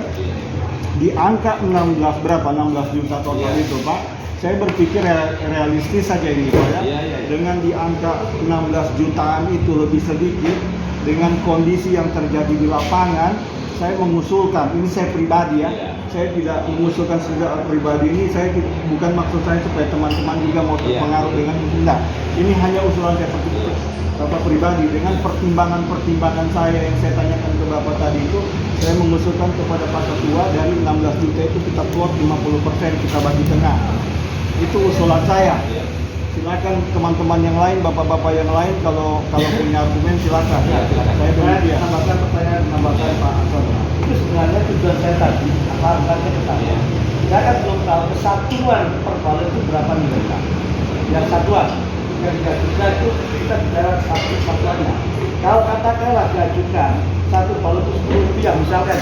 di angka 16 berapa 16 juta total itu Pak, saya berpikir realistis saja ini Pak ya. Dengan di angka 16 jutaan itu lebih sedikit dengan kondisi yang terjadi di lapangan, saya mengusulkan, ini saya pribadi ya, saya tidak mengusulkan secara pribadi ini, saya bukan maksud saya supaya teman-teman juga mau terpengaruh dengan ini, enggak. Ini hanya usulan saya Bapak pribadi dengan pertimbangan saya yang saya tanyakan ke Bapak tadi itu, saya mengusulkan kepada Pak Ketua dari 16 juta itu kita keluar 50% kita bagi tengah. Itu usulan saya. Silakan teman-teman yang lain, bapak-bapak yang lain kalau punya argumen silakan. Saya beri dia. Tambahkan pertanyaan, tambahkan Pak katakanlah diajukan satu balon itu 10 rupiah misalkan,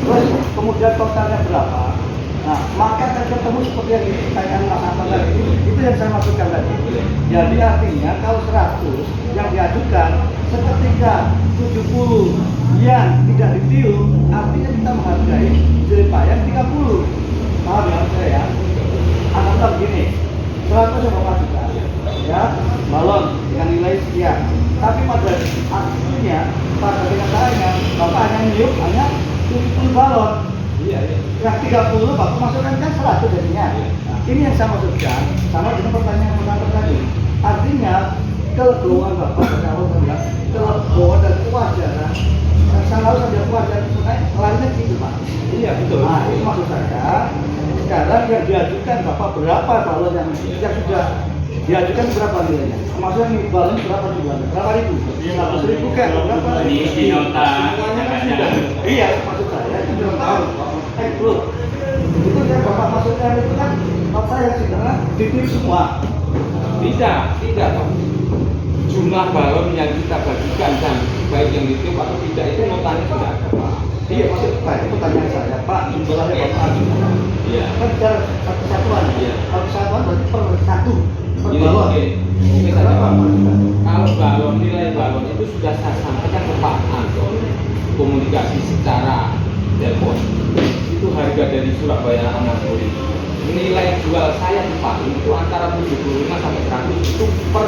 terus kemudian totalnya berapa? Nah, maka akan ketemu seperti yang ditanyakan Mas Anton tadi. Itu yang saya maksudkan tadi. Jadi artinya kalau 100 yang diajukan, seketika 70 yang tidak ditiup, artinya kita menghargai jeripayang 30. Paham ya saya? Anggaplah begini, 100 yang Bapak ajukan, ya, balon dengan nilai sekian. Tapi pada akhirnya, pada kenyataannya, Bapak hanya niup hanya 70 balon. Iya, iya. Yang 30 Bapak masukkan kan 100 jadinya. Nah, ini yang saya maksudkan sama dengan pertanyaan pertama tadi. Artinya kelegoan Bapak kalau bilang kelegoan dan kewajaran. Selalu saja kewajaran sebenarnya larinya gitu Pak. Iya, betul. Nah, itu maksud saya. Sekarang yang diajukan Bapak berapa balon yang sudah diajukan berapa nilainya? Maksudnya nih balon berapa jumlahnya? Berapa ribu? 100.000 kan? Berapa? Ini di nota. Iya, maksud saya itu belum tahu. Bro, itu yang Bapak maksudkan itu kan Bapak saya sebenarnya ditiup semua. Tidak, Pak. Jumlah balon yang kita bagikan dan baik yang ditiup atau tidak itu notanya sudah ada, Pak. Iya, maksud Pak, itu pertanyaan saya. Pak, jumlahnya Bapak ajukan. Iya. Kan secara satu satuan. Iya. Satu satuan berarti per satu. Per Ini balon. oke saja, Berapa, Pak. Pak? Kalau balon, nilai balon itu sudah saya sampaikan ke Pak Anton, komunikasi secara telepon. Itu harga dari Surabaya Anapuri. Nilai jual saya di Pak itu antara 75 sampai 100 itu per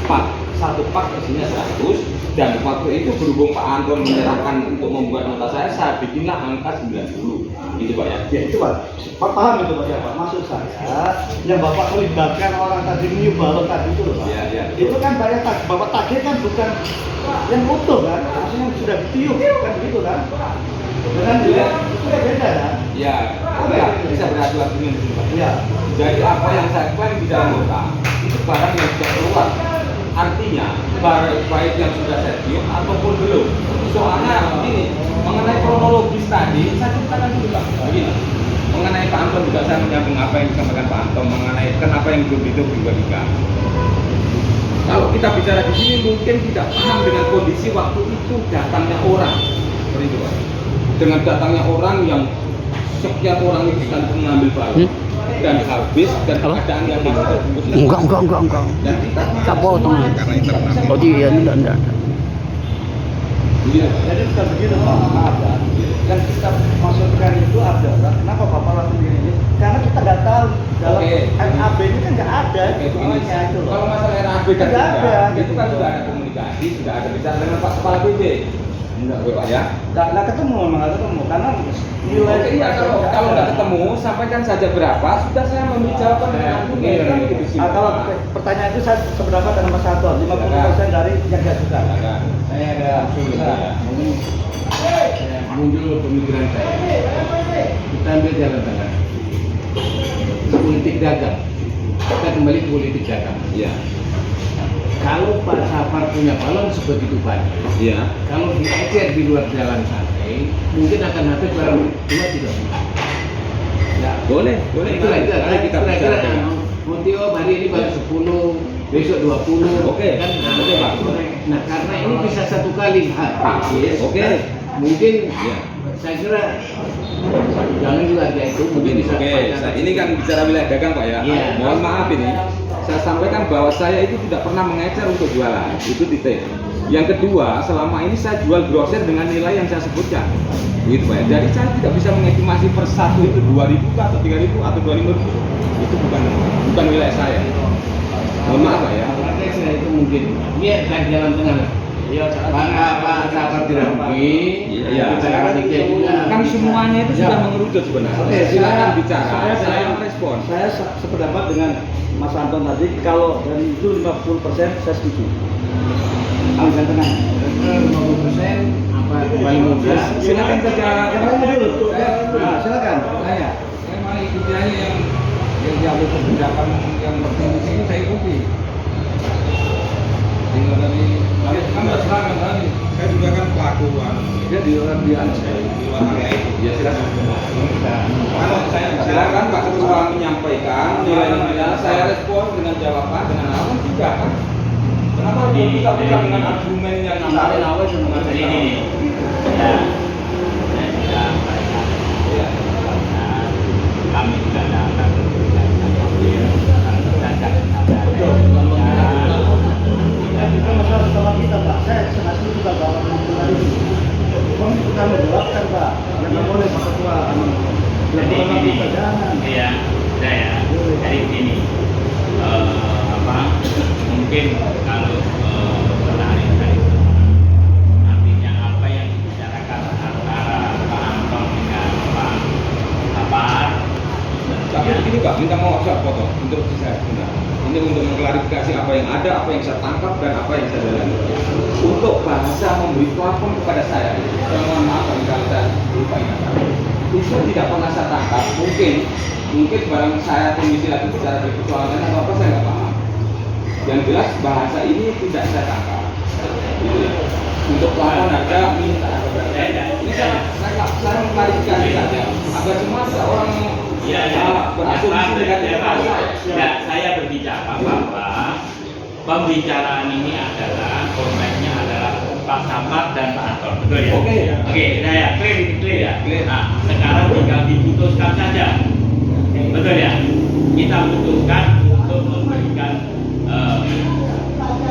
pak. Satu pak isinya 100, dan waktu itu berhubung Pak Anton menyerahkan untuk membuat nota saya bikinlah angka 90 gitu Pak ya. Ya itu Pak, Pak paham itu Pak ya Pak. Maksud saya yang Bapak melibatkan orang tadi niup balon tadi itu loh Pak. Iya, iya. Itu kan Bapak tagih kan bukan yang utuh kan, maksudnya yang sudah ditiup kan begitu kan. Dengan dia itu kan beda kan. Ya, enggak bisa beradu argumen di Pak. Iya. Jadi apa yang saya klaim di dalam nota itu barang yang sudah keluar. Artinya barang baik yang sudah saya tiup ataupun belum. Soalnya ini mengenai kronologis tadi saya ceritakan dulu Pak. Begini, mengenai Pak Anton juga saya menyambung apa yang disampaikan Pak Anton mengenai kenapa yang belum itu juga. Kalau kita bicara di sini mungkin tidak paham dengan kondisi waktu itu datangnya orang, seperti itu Pak. Dengan datangnya orang yang sekian orang itu sekaligus mengambil balon dan habis dan keadaan yang terbungkus. Enggak. Dan kita Tak potong. Oh iya, enggak. Jadi bukan begitu Pak, maaf ya. Yang kita maksudkan itu adalah kenapa Bapak langsung ini? Karena kita nggak tahu dalam NAB ini kan nggak ada semuanya itu loh. Kalau masalah NAB kan Nggak ada, itu gitu. kan sudah ada komunikasi, sudah ada bicara dengan Pak Kepala BB. Enggak, Pak ya. Nggak ketemu, memang nggak ketemu karena nilai Oke, iya, kalau nggak ketemu, sampaikan saja berapa, sudah saya memberi jawaban dengan argumen kan gitu sih. Kalau pertanyaan itu saya seberapa dengan Mas Anton, 50% dari yang diajukan. Saya ada mungkin saya muncul pemikiran saya. Kita ambil jalan tengah. Politik dagang. Kita kembali ke politik dagang. Iya. Kalau Pak Safar punya balon sebegitu banyak, Iya. kalau diecer di luar jalan santai, mungkin akan habis barang 2-3 bulan. Ya, Boleh. itulah Mari kita kira-kira bicara. Mutio hari ini baru 10, besok 20. Oke. Kan Oke, Pak. Nah, karena ini bisa satu kali habis. Oke. Mungkin Iya. saya kira jangan juga harga itu mungkin bisa. Ini kan bicara wilayah dagang Pak ya. Iya. Mohon maaf ini, saya sampaikan bahwa saya itu tidak pernah mengecer untuk jualan, itu titik. Yang kedua, selama ini saya jual grosir dengan nilai yang saya sebutkan, gitu Pak ya. Jadi saya tidak bisa mengestimasi per satu itu 2.000 atau 3.000 atau 2.500, itu bukan wilayah saya. Mohon maaf Pak ya. Makanya saya itu mungkin dia cari jalan tengah. Iya, Pak Safar tidak rugi. Iya. Bicara tiga juga. Kan semuanya itu sudah mengerucut sebenarnya. Oke, Silakan bicara, saya saya respon. Saya sependapat dengan Mas Anton tadi, kalau dari itu 50% saya setuju. Angka tengah. 50% apa paling mudah? Silakan saja. Yang lain dulu. Nah, silakan. Saya malah ikuti aja yang diambil kebijakan yang penting di sini saya ikuti. Tinggal dari kan berseragam tadi. Saya juga kan pelaku Dia di luar dia. di luar area itu. Ya silakan. Kalau saya Silakan Pak Ketua menyampaikan nilai-nilai, saya respon dengan jawaban dengan alasan juga kan. Kenapa harus buka-buka dengan argumen yang Kemarin awal sudah Jadi ini, ya, saya tidak mereka, ya, karena kami juga tidak akan memberikan hasil kalau saja ada. Itu masalah utama kita, Pak. Saya sangat setuju Pak bahwa menentukan itu. Cuma kita menjawabkan, Pak. Karena boleh Pak Ketua. Jadi ini, ya, saya, jadi begini, mungkin kalau menarik dari artinya apa yang dibicarakan antara Pak Anton dengan Pak Sapar. Tapi begini Pak, minta maaf saya potong untuk saya benar. Ini untuk mengklarifikasi apa yang ada, apa yang saya tangkap dan apa yang saya dalami. Untuk bahasa memberi platform kepada saya, saya mohon maaf kalau saya lupa ingatan. Itu tidak pernah saya tangkap. Mungkin barang saya kondisi lagi bicara di persoalan atau apa saya nggak paham. Yang jelas bahasa ini tidak saya tangkap. Gitu ya. Untuk platform ada minta. Ini saya mengklarifikasi saja. Agar semua seorang berasumsi negatif kepada saya. Saya berbicara bahwa pembicaraan ini adalah konteksnya adalah Pak Sapar dan Pak Anton, betul ya? Oke, saya clear ya. Nah, sekarang tinggal diputuskan saja, betul ya? Kita putuskan untuk memberikan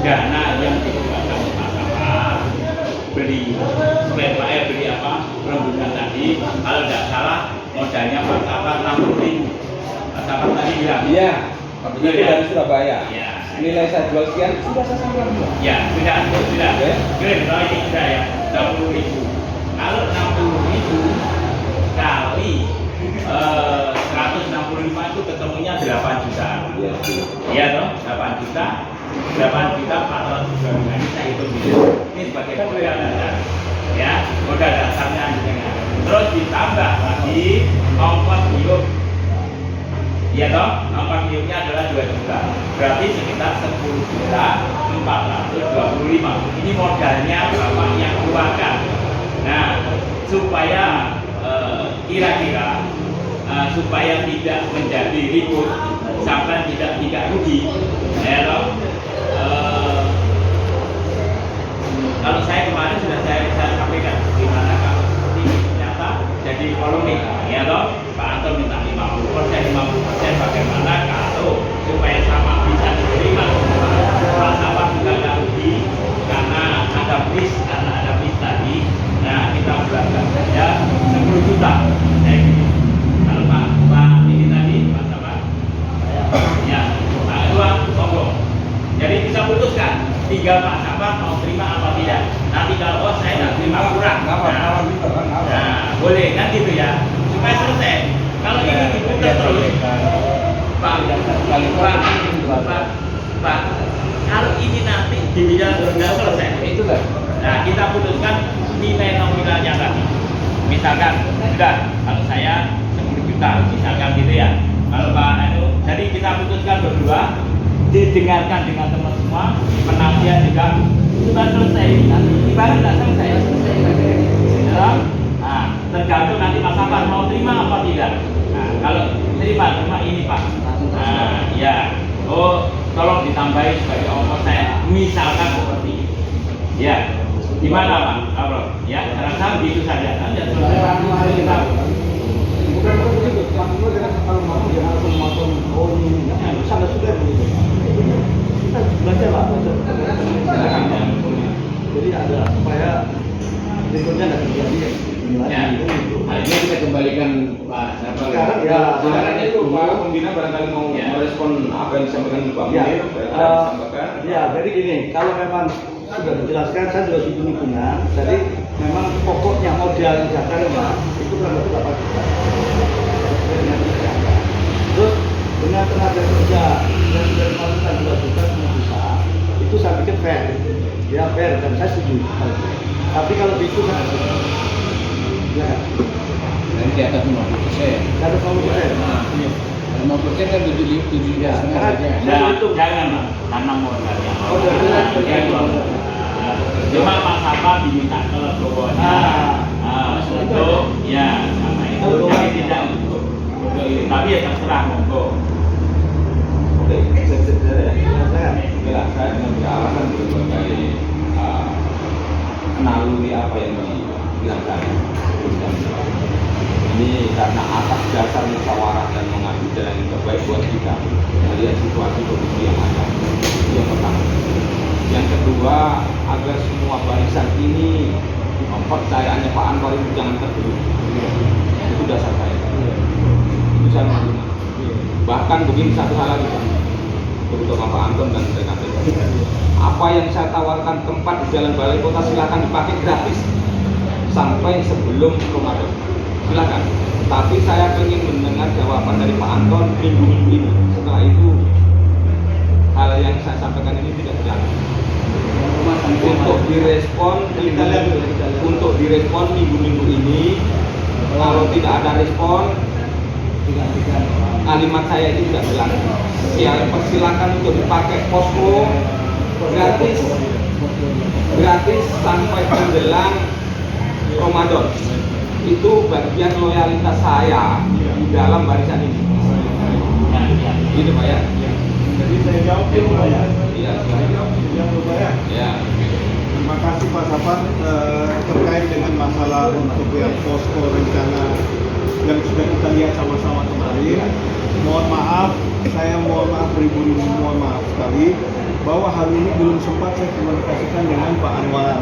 dana yang dikeluarkan Pak Sapar, beli apa rembukan tadi, kalau tidak salah modalnya Pak Sapar 60.000. Pak Sapar tadi bilang. Iya. Itu dari Surabaya. Iya. Nilai saya jual sekian sudah saya sampaikan. Ya, sudah. Kalau ini sudah ya, 60.000. Kalau 60.000 kali 165 itu ketemunya 8 juta. Iya toh, 8 juta. 8 juta 400 ini saya hitung dulu. Ini sebagai modal dasar. Ya, modal dasarnya dengan. Terus ditambah lagi ongkos hidup. Iya toh, ongkos hidupnya adalah 2 juta. Berarti sekitar 10.425. Ini modalnya Bapak yang keluarkan. Nah, supaya kira-kira supaya tidak menjadi ribut sampai tidak rugi. Ya toh. Kalau saya kemarin sudah saya sampaikan gimana kalau seperti ternyata jadi polemik, ya toh. Pak Anton minta 50%, bagaimana kalau supaya sama bisa diterima. Pak Sapar juga tidak rugi karena ada bis tadi. Nah, kita bulatkan saja 10 juta. Kalau Pak ini tadi Pak Sapar, ya, Pak Ketua, monggo. Jadi bisa putuskan, tinggal Pak Sapar mau terima apa tidak. Nanti kalau saya tidak terima kurang. Nah, boleh kan gitu ya, supaya selesai. Kalau ini diputar terus, Pak, kalau ini nanti dibilang sudah selesai, itu kan. Nah, kita putuskan nilai nominalnya tadi. Misalkan, sudah, kalau saya 10 juta, misalkan gitu ya. Kalau Pak Anu, jadi kita putuskan berdua, didengarkan dengan teman semua, penafsiran juga sudah selesai. Nanti ibarat tidak selesai, nah, tergantung nanti Mas Sapar mau terima apa tidak. Nah, kalau terima ini Pak. Nah, ya, tolong ditambahi sebagai ongkos saya, misalkan seperti ini. Ya, gimana Pak? Ya, rasa begitu saja. Nanti selesai. Kita Bukan begitu, kalau mau dia harus memotong sangat sudah begitu. Kita belajar Pak, jadi ada supaya berikutnya tidak terjadi ya. Nah, ini kita kembalikan Pak Sapar. Sekarang itu Pak Pembina barangkali mau merespon apa yang disampaikan Pak Munir. Ya, jadi gini, kalau memang sudah dijelaskan, saya juga setuju lingkungan. Jadi memang pokoknya modal Jakarta itu kurang lebih 8 juta. Terus dengan tenaga kerja yang sudah dimasukkan 2 juta, 10 juta, itu saya pikir fair. Ya fair, dan saya setuju. Tapi kalau itu kan ya kan? Nanti di atas 50%. Ada 50%. 50% kan 7 Ya, Jangan Pak, karena modalnya. Oh, modalnya. Cuma Pak Sapar diminta ke Legowonya untuk ya sama itu, jadi tidak untuk tapi ya terserah monggo. Oke, Sehat. ya saya dengan beralasan berbagai naluri apa yang dibilang. Ini karena atas dasar musyawarah dan mengadu jalan yang terbaik buat kita melihat situasi kondisi yang ada. Itu yang pertama. Yang kedua, agar semua barisan ini kepercayaannya Pak Anwar itu jangan tergerus. Itu dasar saya. Itu saya mau. Bahkan begini satu hal lagi, Pak, terutama Pak Anton dan rekan-rekan. Apa yang saya tawarkan tempat di Jalan Balai Kota silakan dipakai gratis sampai sebelum Ramadan. Silakan. Tapi saya ingin mendengar jawaban dari Pak Anton minggu-minggu ini. Setelah itu hal yang saya sampaikan ini tidak berjalan. Untuk direspon minggu-minggu ini, kalau tidak ada respon, kalimat saya itu tidak berlaku. Ya, persilakan untuk dipakai posko gratis sampai menjelang Ramadan. Itu bagian loyalitas saya di dalam barisan ini. Gitu Pak ya. Jadi saya jawab dulu Pak ya. Iya, silakan. Yang Pak ya. Ya. Terima kasih Pak Safar terkait dengan masalah untuk yang posko rencana yang sudah kita lihat sama-sama kemarin. Mohon maaf, saya mohon maaf beribu-ribu mohon maaf sekali bahwa hal ini belum sempat saya komunikasikan dengan Pak Anwar.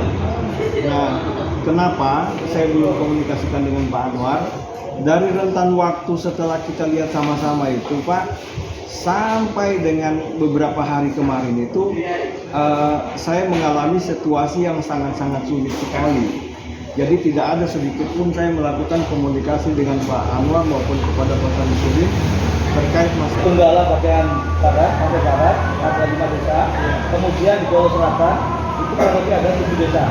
Nah, kenapa saya belum komunikasikan dengan Pak Anwar? Dari rentan waktu setelah kita lihat sama-sama itu Pak, sampai dengan beberapa hari kemarin itu saya mengalami situasi yang sangat-sangat sulit sekali. Jadi tidak ada sedikit pun saya melakukan komunikasi dengan Pak Anwar maupun kepada Pak Samsudin terkait masalah Tunggala bagian barat, pantai barat, ada 5 desa. Kemudian di Jawa Selatan itu kurang lebih ada 7 desa.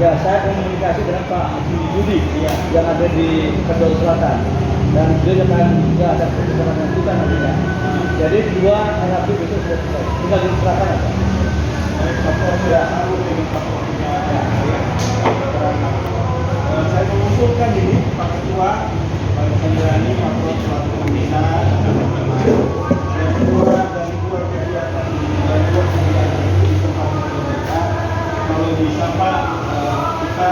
Ya, saya komunikasi dengan Pak Budi yang ada di Kendal Selatan, dan beliau akan juga ada perbicaraan juga nantinya. Jadi dua NRP itu sudah selesai. Tinggal di selatan aja. saya mengusulkan ini Pak Ketua, Pak Sandrani, Pak Ketua selaku pembina, yang kedua dari dua kegiatan di tempat mereka, kalau bisa Pak kita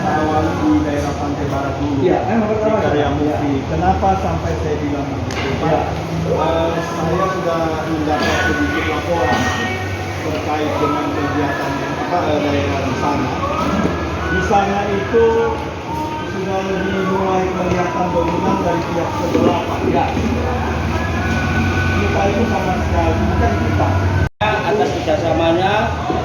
awali di daerah Pantai Barat dulu. Iya, memang pertama di Karya ya. Mukti. Kenapa sampai saya bilang begitu Pak? Saya sudah mendapat sedikit laporan terkait dengan kegiatan daerah di sana. Di sana itu sudah lebih mulai kelihatan dominan dari pihak sebelah Pak. Ya. Kita itu sama sekali bukan kita. Atas kerjasamanya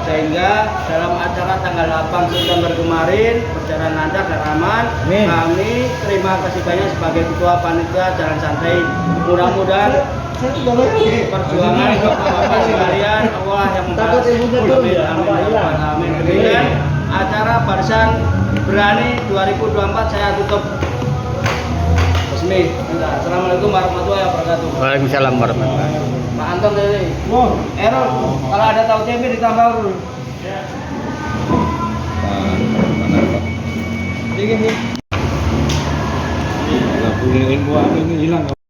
sehingga dalam acara tanggal 8 September kemarin berjalan lancar dan aman. Amin. Kami terima kasih banyak sebagai ketua panitia Jalan Santai. Mudah-mudahan perjuangan Bapak sekalian Allah yang Takut ibunya turun ya, apa hilang? Amin. Kemudian acara Barisan Berani 2024 saya tutup resmi. Assalamualaikum warahmatullahi wabarakatuh. Waalaikumsalam warahmatullahi wabarakatuh. Pak Anton tadi. Error. Kalau ada tahu tempe ditambah dulu. Dingin nih. Nggak boleh ini hilang.